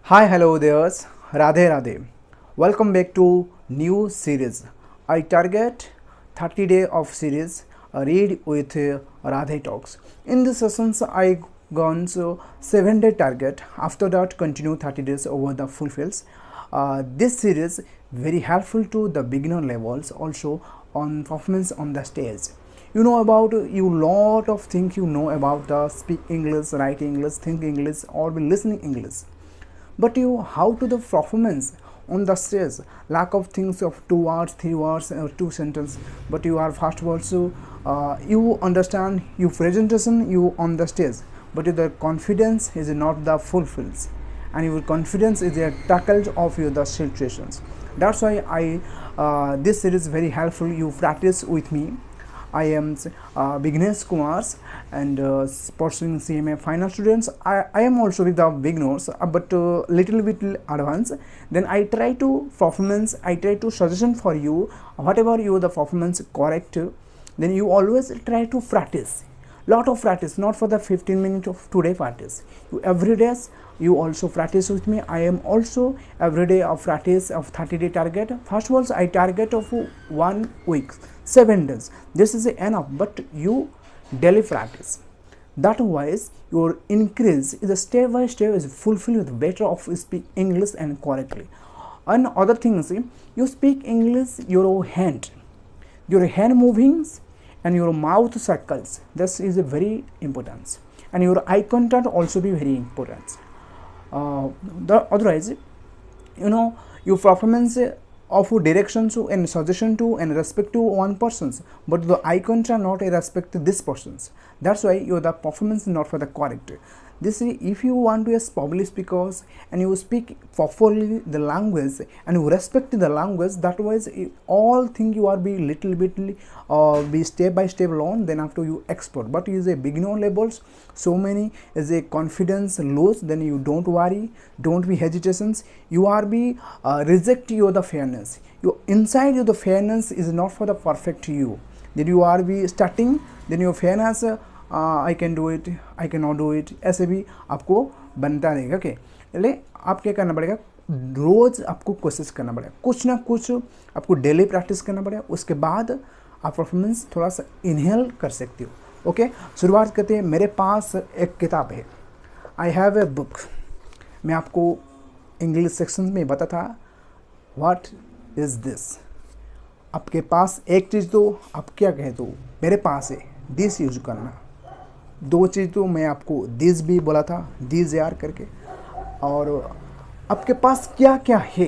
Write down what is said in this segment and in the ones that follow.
Hi, hello there's Radhe. Welcome back to new series. I target 30 day of series read with Radhe talks. In this sessions I gone 7-day target. After that continue 30 days over the fulfills. This series very helpful to the beginner levels also on performance on the stage. You know about you lot of things you know about the speak English, write English, think English or be listening English, but you how to the performance on the stage lack of things of 2 words 3 words or 2 sentences, but you are first also you understand you presentation you on the stage, but the confidence is not the fulfills and your confidence is a tackled of your the situations. That's why I this series very helpful you practice with me. I am Vignesh Kumars and pursuing CMA final students. I am also with the beginners, but little bit advanced. Then I try to performance. I try to suggestion for you. Whatever you the performance correct, then you always try to practice. Lot of practice, not for the 15 minutes of today practice. You every day you also practice with me. I am also every day of practice of 30-day target. First of all, I target of 1 week, 7 days. This is enough, but you daily practice. That wise your increase is a step by step is fulfilled with better of speak English and correctly. And other things, you speak English your hand movings and your mouth circles. This is a very important, and your eye contact also be very important. Otherwise, you know your performance of direction to and suggestion to and respect to one person's, but the eye contact not a respect to this person's. That's why your the performance not for the correct. This is if you want to as public speakers and you speak properly the language and you respect the language, that was all thing you are be little bit be step by step alone, then after you export. But is a beginner levels, so many is a confidence loss, then you don't worry, don't be hesitations, you are be reject your the fairness, you inside you the fairness is not for the perfect you, then you are be starting, then your fairness I can do it, I can not do it, ऐसे भी आपको बनता रहेगा. Okay, इसलिए आप क्या करना पड़ेगा, रोज़ आपको कोशिश करना पड़ेगा, कुछ ना कुछ आपको डेली प्रैक्टिस करना पड़ेगा. उसके बाद आप परफॉर्मेंस थोड़ा सा इनहेल कर सकते हो. ओके, शुरुआत करते हैं. मेरे पास एक किताब है, आई हैव ए बुक. मैं आपको इंग्लिश सेक्शन में बता था व्हाट इज़ दिस. आपके पास एक चीज़ तो आप क्या कहे तो मेरे पास है, दिस यूज करना. दो चीज़ तो मैं आपको दिस भी बोला था, दिस यार करके. और आपके पास क्या क्या है,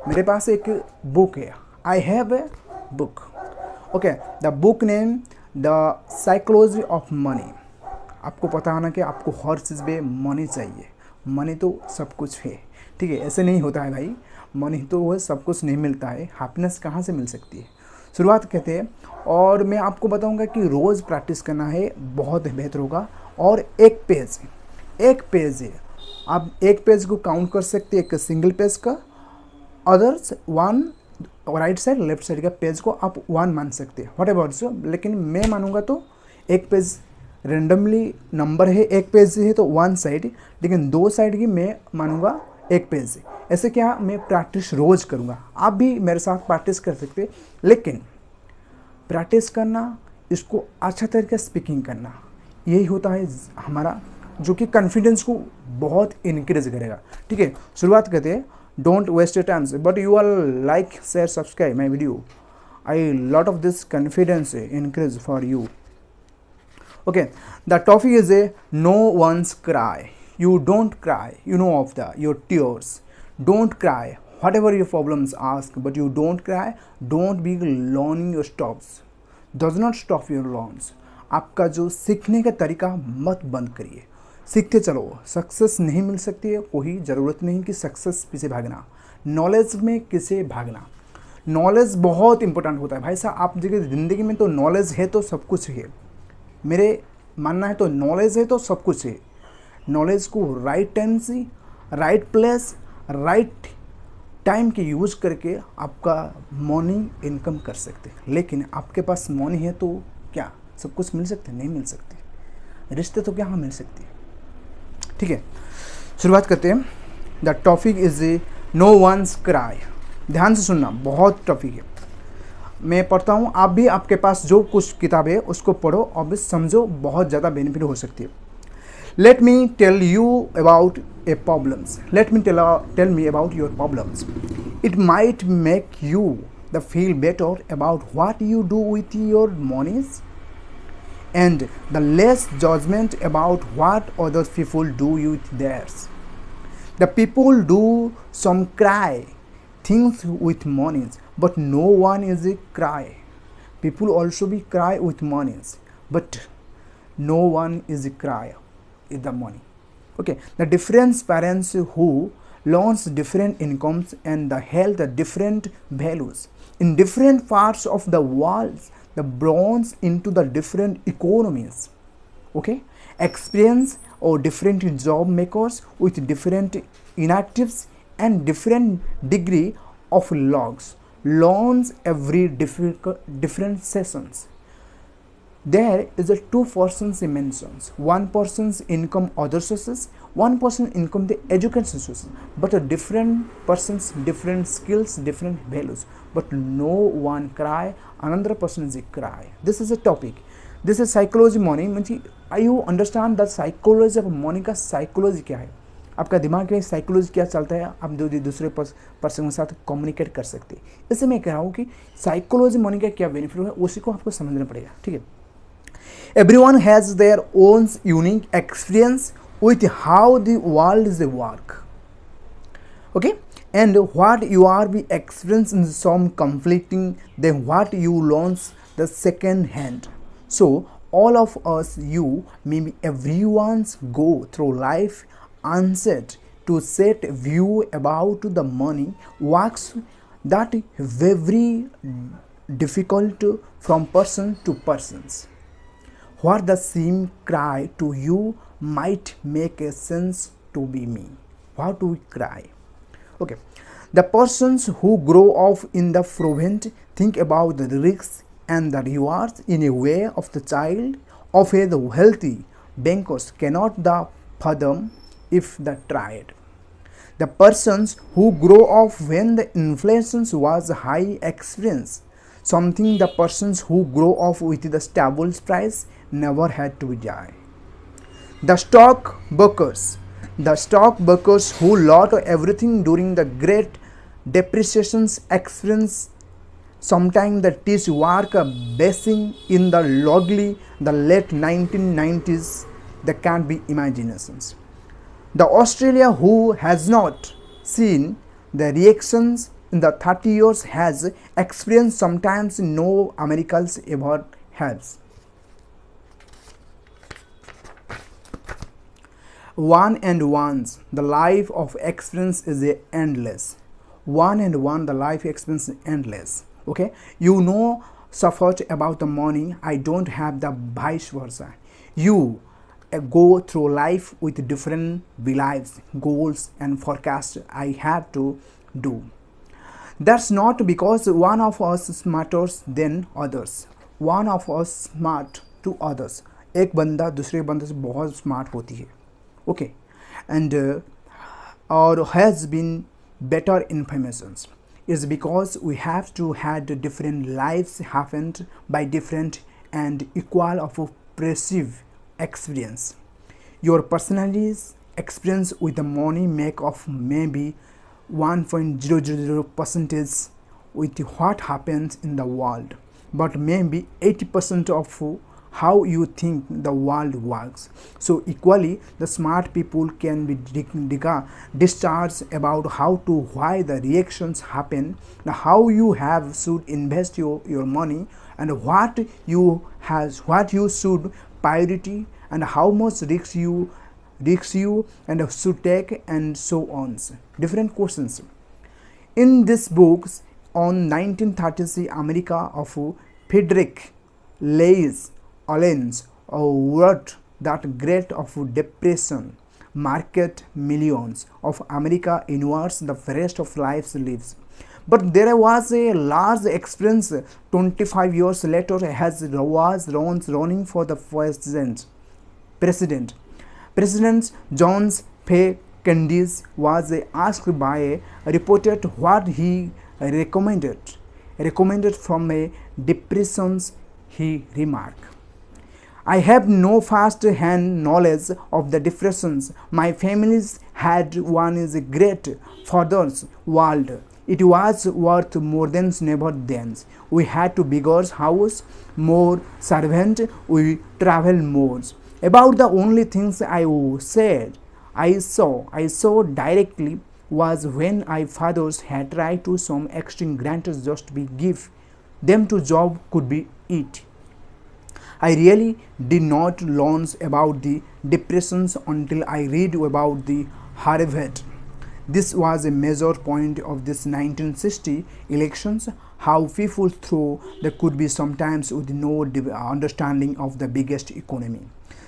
मेरे पास एक बुक है, I have a book. Okay, the book name the psychology of money. आपको पता है ना कि आपको हर चीज़ में मनी चाहिए. मनी तो सब कुछ है, ठीक है, ऐसे नहीं होता है भाई. मनी तो वह सब कुछ नहीं मिलता है, हैप्पीनेस कहाँ से मिल सकती है. शुरुआत कहते हैं, और मैं आपको बताऊंगा कि रोज़ प्रैक्टिस करना है, बहुत बेहतर होगा. और एक पेज है, आप एक पेज को काउंट कर सकते हैं, एक सिंगल पेज का. Others one right side left side का पेज को आप 1 मान सकते हैं, व्हाट अबाउट सो. लेकिन मैं मानूंगा तो एक पेज रेंडमली नंबर है, एक पेज है तो 1 साइड, लेकिन 2 साइड की मैं मानूंगा एक पेज. ऐसे क्या मैं प्रैक्टिस रोज़ करूँगा. आप भी मेरे साथ प्रैक्टिस कर सकते, लेकिन प्रैक्टिस करना, इसको अच्छा तरीके से स्पीकिंग करना, यही होता है हमारा जो कि कॉन्फिडेंस को बहुत इनक्रीज करेगा. ठीक है, शुरुआत करते हैं. Don't waste your times, but you are like share subscribe my video. I lot of this confidence increase for you. Okay, the topic is a no once cry. You don't cry, you know of your tears. Don't cry, whatever your problems ask, but you don't cry. Don't be learning your stops. Does not stop your loans. आपका जो सीखने का तरीका मत बंद करिए, सीखते चलो. सक्सेस नहीं मिल सकती है, कोई ज़रूरत नहीं कि सक्सेस पीछे भागना. नॉलेज में किसे भागना, नॉलेज बहुत इंपॉर्टेंट होता है भाई साहब. आप देखिए ज़िंदगी में तो नॉलेज है तो सब कुछ है, मेरे मानना है तो नॉलेज है तो सब कुछ है. नॉलेज को राइट टाइम से राइट प्लेस राइट टाइम के यूज करके आपका मनी इनकम कर सकते हैं. लेकिन आपके पास मनी है तो क्या सब कुछ मिल सकते, नहीं मिल सकते. रिश्ते तो क्या मिल सकते. ठीक है, शुरुआत करते हैं. The topic is no once cry. ध्यान से सुनना, बहुत टॉपिक है। मैं पढ़ता हूँ, आप भी आपके पास जो कुछ किताब है उसको पढ़ो और भी समझो, बहुत ज़्यादा बेनिफिट हो सकती है। Let me tell you about a problems, let me tell me about your problems. It might make you the feel better about what you do with your moneys and the less judgment about what other people do with theirs. The people do some cry things with monies, but no one is a cry. People also be cry with monies, but no one is a cry with the money. Okay, the different parents who learns different incomes and the held the different values in different parts of the world, the bronze into the different economies. Okay, experience or different job makers with different inactives and different degree of logs learns every different sessions. There is a two persons mentions, one person's income other sources, one person income the education sources, but a different person's different skills, different values, but no one cry, another person is a cry. This is a topic, this is psychology money means you understand the psychology of money का psychology क्या है, आपका दिमाग में psychology क्या चलता है, आप दूसरे पर्सन के साथ कम्युनिकेट कर सकते हैं। इससे मैं कह रहा हूँ कि साइकोलॉजी मनी का क्या बेनिफिट है उसी को आपको समझना पड़ेगा, ठीक है। Everyone has their own unique experience with how the world is work. Okay, and what you are be experiencing some conflicting than what you learn the second hand. So all of us, you, maybe everyone's go through life unset to set view about the money works that very difficult from person to persons. What the same cry to you might make a sense to be me. How do we cry? Okay, the persons who grow up in the Provence think about the risks and the rewards in a way of the child of a healthy bankers cannot the fathom if the tried. The persons who grow up when the inflation was high experience something the persons who grow up with the stable price never had to die. The stockbrokers who lost everything during the great depreciations experience sometimes the teach work basing in the logly the late 1990s, that can't be imaginations. The Australia who has not seen the reactions in the 30 years has experienced sometimes no Americans ever has. One and ones, the life of experience is endless. One and one, the life experience is endless. Okay, you know suffered about the money, I don't have the vice versa. You go through life with different beliefs, goals and forecasts I have to do. That's not because one of us smarter than others. One of us smart to others. एक बंदा दूसरे बंदे से बहुत smart होती है, okay, and or has been better informations is because we have to had different lives happened by different and equal of perceived experience. Your personality's experience with the money make of maybe 1.000% with what happens in the world, but maybe 80% of how you think the world works. So equally the smart people can be discharged about how to why the reactions happen, how you have should invest your money, and what you should priority, and how much risks you and should take, and so on. Different questions in this books on 1930s America of Frederick Lays Allens wrote that great of depression market millions of America inwards the rest of life lives. But there was a large experience 25 years later as was running for the president John F. Candice was asked by a reporter what he recommended from a depressions. He remarked, I have no first-hand knowledge of the depressions. My family's had one is a great father's world. It was worth more than never then. We had to bigger house, more servant, we travel more. About the only things I saw directly was when I fathers had tried to some extreme grants just be give them to job could be eat. I really did not learn about the depressions until I read about the Harvard. This was a major point of this 1960 elections, how people through there could be sometimes with no understanding of the biggest economy.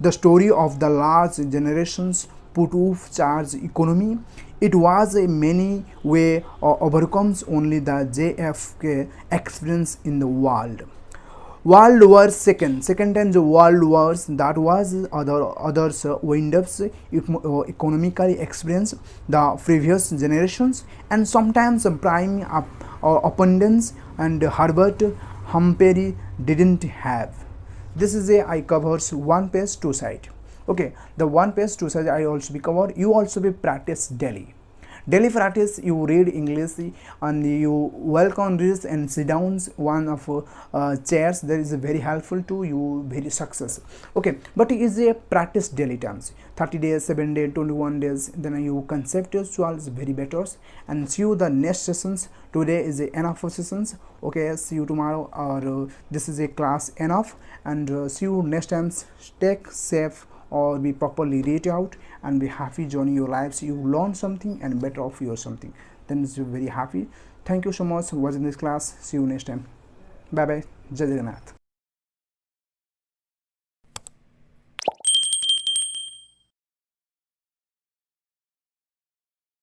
The story of the large generations put off charge economy. It was a many way overcomes only the JFK experience in the world. World War second time the World Wars that was others windows economically experience the previous generations and sometimes prime opponents and Herbert Humphrey didn't have. This is a I covers one page two side. Okay, the one page two side I also be cover. You also be practice daily practice. You read English and you work on this and sit down one of chairs. That is very helpful to you, very success. Okay, but it is a practice daily terms, 30 days, 7 days, 21 days. Then you conceptual is very better. And see you the next sessions. Today is enough for sessions. Okay, see you tomorrow, or this is a class enough, and see you next time. Stay safe or be properly read out and be happy joining your lives. You learn something and better off your something, then it's very happy. Thank you so much for watching this class. See you next time. Bye bye. Jai Jagannath.